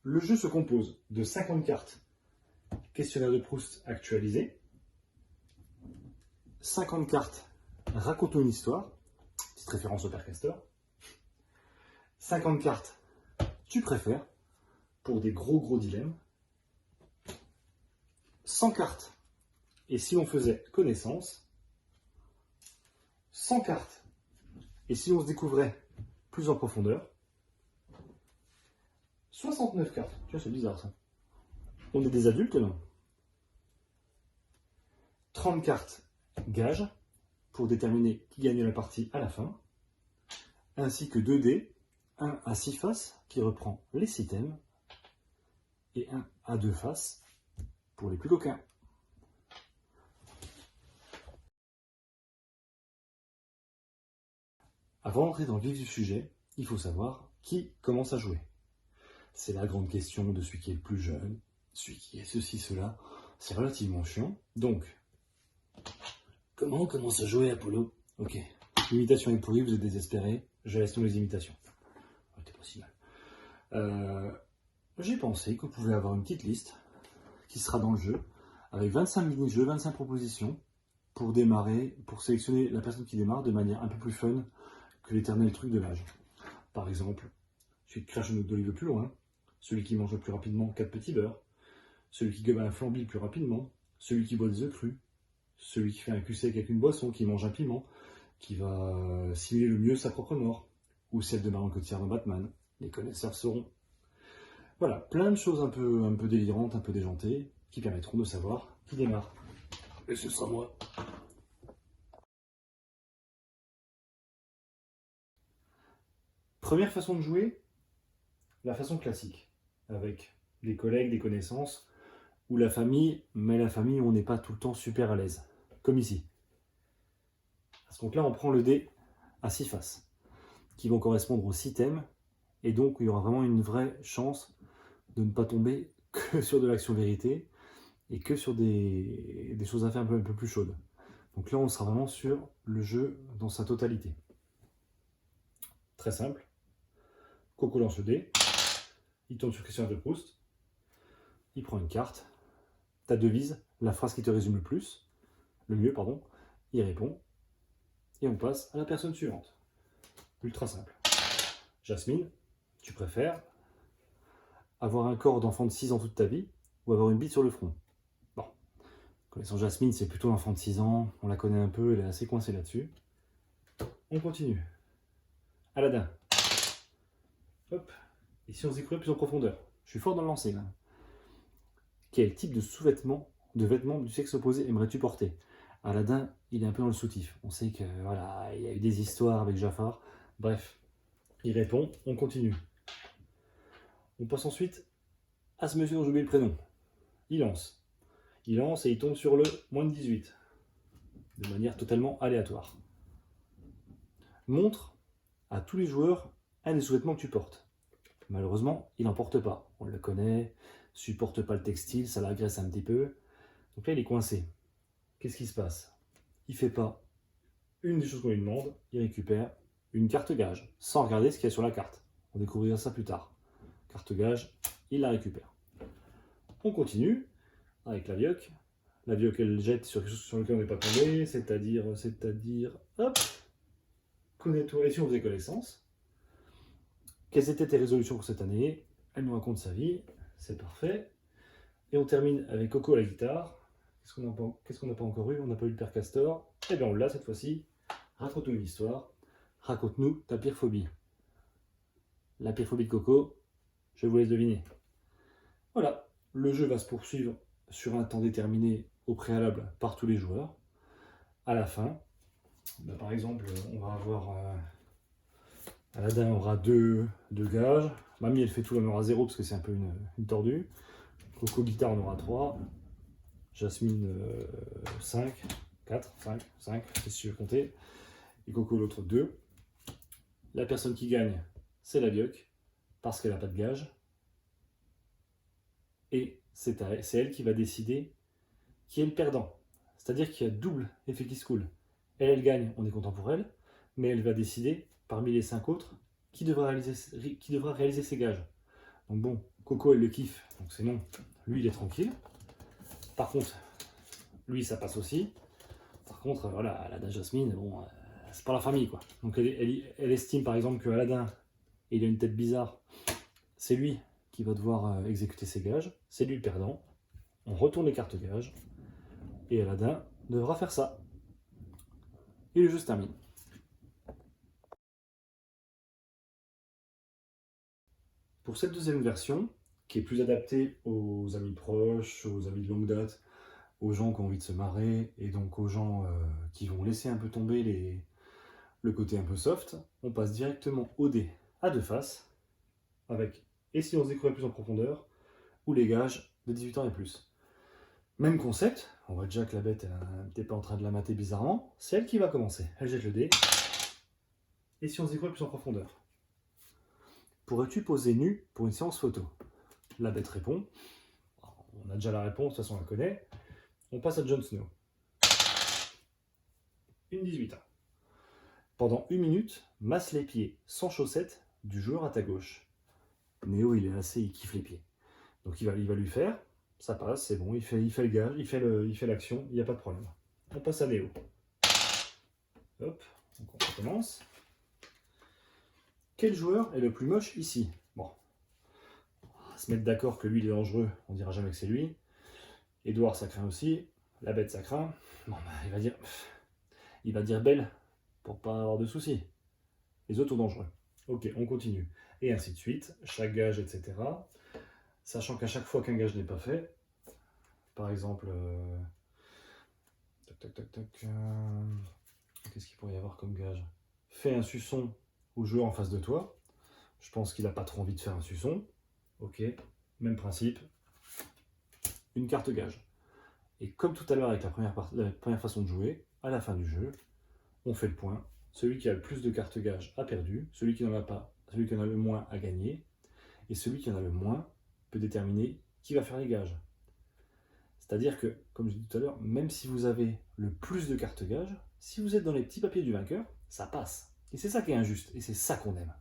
le jeu se compose de 50 cartes questionnaire de Proust actualisé, 50 cartes raconte une histoire, petite référence au Père Castor, 50 cartes tu préfères pour des gros dilemmes, 100 cartes et si on faisait connaissance, 100 cartes et si on se découvrait plus en profondeur, 69 cartes. Tu vois, c'est bizarre ça. On est des adultes, non? 30 cartes gages pour déterminer qui gagne la partie à la fin, ainsi que 2 dés, 1 à 6 faces qui reprend les 6 thèmes et 1 à 2 faces pour les plus coquins. Avant d'entrer dans le vif du sujet, il faut savoir qui commence à jouer. C'est la grande question de celui qui est le plus jeune, celui qui est ceci, cela. C'est relativement chiant. Donc, comment on commence à jouer, Apollo? Ok. L'imitation est pourrie, vous êtes désespéré. Je laisse tomber les imitations. C'était pas si mal. J'ai pensé que vous pouvez avoir une petite liste qui sera dans le jeu, avec 25 mini-jeux, 25 propositions, pour démarrer, pour sélectionner la personne qui démarre de manière un peu plus fun que l'éternel truc de l'âge. Par exemple, celui qui crache une goutte d'olive le plus loin, celui qui mange le plus rapidement 4 petits beurres, celui qui gobe un flambi le plus rapidement, celui qui boit des œufs crus, celui qui fait un cul sec avec une boisson, qui mange un piment, qui va simuler le mieux sa propre mort, ou celle de Marion Cotillard dans Batman. Les connaisseurs sauront. Voilà, plein de choses un peu délirantes, un peu déjantées, qui permettront de savoir qui démarre. Et ce sera moi. Première façon de jouer, la façon classique, avec des collègues, des connaissances, ou la famille, mais la famille où on n'est pas tout le temps super à l'aise, comme ici. Donc là, on prend le dé à 6 faces, qui vont correspondre aux 6 thèmes, et donc il y aura vraiment une vraie chance de ne pas tomber que sur de l'action-vérité, et que sur des choses à faire un peu plus chaudes. Donc là, on sera vraiment sur le jeu dans sa totalité. Très simple. Coco lance le dé, il tombe sur questionnaire de Proust, il prend une carte, ta devise, la phrase qui te résume le mieux, il répond, et on passe à la personne suivante. Ultra simple. Jasmine, tu préfères avoir un corps d'enfant de 6 ans toute ta vie ou avoir une bite sur le front? Bon, connaissant Jasmine, c'est plutôt l'enfant de 6 ans, on la connaît un peu, elle est assez coincée là-dessus. On continue. Aladdin. Hop. Et si on se découvrait plus en profondeur? Je suis fort dans le lancer là. Quel type de sous-vêtements, de vêtements du sexe opposé aimerais-tu porter? Aladdin, il est un peu dans le soutif. On sait que voilà, il y a eu des histoires avec Jafar. Bref, il répond, on continue. On passe ensuite à ce monsieur dont j'ai oublié le prénom. Il lance. Il lance et il tombe sur le moins de 18. De manière totalement aléatoire. Montre à tous les joueurs un des sous-vêtements que tu portes. Malheureusement, il n'en porte pas. On le connaît, supporte pas le textile, ça l'agresse un petit peu. Donc là, il est coincé. Qu'est-ce qui se passe? Il ne fait pas une des choses qu'on lui demande, il récupère une carte gage, sans regarder ce qu'il y a sur la carte. On découvrira ça plus tard. Carte gage, il la récupère. On continue avec la vioque. La vioque, elle jette sur quelque chose sur lequel on n'est pas tombé, c'est-à-dire, hop, connais-toi, et si on faisait connaissance. Quelles étaient tes résolutions pour cette année? Elle nous raconte sa vie, c'est parfait. Et on termine avec Coco à la guitare. Qu'est-ce qu'on n'a pas encore eu? On n'a pas eu le Père Castor. Eh bien on l'a cette fois-ci. Raconte-nous une histoire. Raconte-nous ta pire phobie. La pire phobie de Coco, je vous laisse deviner. Voilà, le jeu va se poursuivre sur un temps déterminé au préalable par tous les joueurs. À la fin, par exemple, on va avoir... Aladdin aura 2 gages. Mamie, elle fait tout, elle en aura 0 parce que c'est un peu une tordue. Coco guitare, on aura 3. Jasmine, 5. 4, 5, c'est si je veux compter. Et Coco, l'autre 2. La personne qui gagne, c'est la vioque, parce qu'elle n'a pas de gage. Et c'est elle qui va décider qui est le perdant. C'est-à-dire qu'il y a double effet qui se coule. Elle gagne, on est content pour elle, mais elle va décider, parmi les 5 autres, qui devra réaliser ses gages. Donc bon, Coco, elle le kiffe, donc c'est non. Lui, il est tranquille. Par contre, lui, ça passe aussi. Par contre, voilà, Aladdin Jasmine, bon, c'est pas la famille, quoi. Donc elle estime, par exemple, que Aladdin, il a une tête bizarre. C'est lui qui va devoir exécuter ses gages. C'est lui le perdant. On retourne les cartes gages. Et Aladdin devra faire ça. Et le jeu se termine. Pour cette deuxième version, qui est plus adaptée aux amis proches, aux amis de longue date, aux gens qui ont envie de se marrer, et donc aux gens qui vont laisser un peu tomber le côté un peu soft, on passe directement au dé à deux faces, avec et si on se découvrait plus en profondeur, ou les gages de 18 ans et plus. Même concept, on voit déjà que la bête n'était pas en train de la mater bizarrement, c'est elle qui va commencer. Elle jette le dé, et si on se découvrait plus en profondeur. Pourrais-tu poser nu pour une séance photo? La bête répond. On a déjà la réponse, de toute façon on la connaît. On passe à Jon Snow. Une 18 ans. Pendant 1 minute, masse les pieds sans chaussettes du joueur à ta gauche. Néo, il est assez, il kiffe les pieds. Donc il va lui faire, ça passe, c'est bon, il fait le gage, il fait l'action, il n'y a pas de problème. On passe à Néo. Hop, donc on recommence. Quel joueur est le plus moche ici? Bon, on va se mettre d'accord que lui il est dangereux, on dira jamais que c'est lui. Edouard ça craint aussi, la bête ça craint. Bon bah il va dire belle pour pas avoir de soucis. Les autres sont dangereux. Ok, on continue. Et ainsi de suite, chaque gage, etc. Sachant qu'à chaque fois qu'un gage n'est pas fait, par exemple, qu'est-ce qu'il pourrait y avoir comme gage? Fais un suçon au joueur en face de toi. Je pense qu'il n'a pas trop envie de faire un suçon. Ok, même principe. Une carte gage. Et comme tout à l'heure avec la première façon de jouer, à la fin du jeu, on fait le point. Celui qui a le plus de cartes gage a perdu. Celui qui n'en a pas, celui qui en a le moins a gagné. Et celui qui en a le moins peut déterminer qui va faire les gages. C'est-à-dire que, comme je disais tout à l'heure, même si vous avez le plus de cartes gages, si vous êtes dans les petits papiers du vainqueur, ça passe. Et c'est ça qui est injuste, et c'est ça qu'on aime.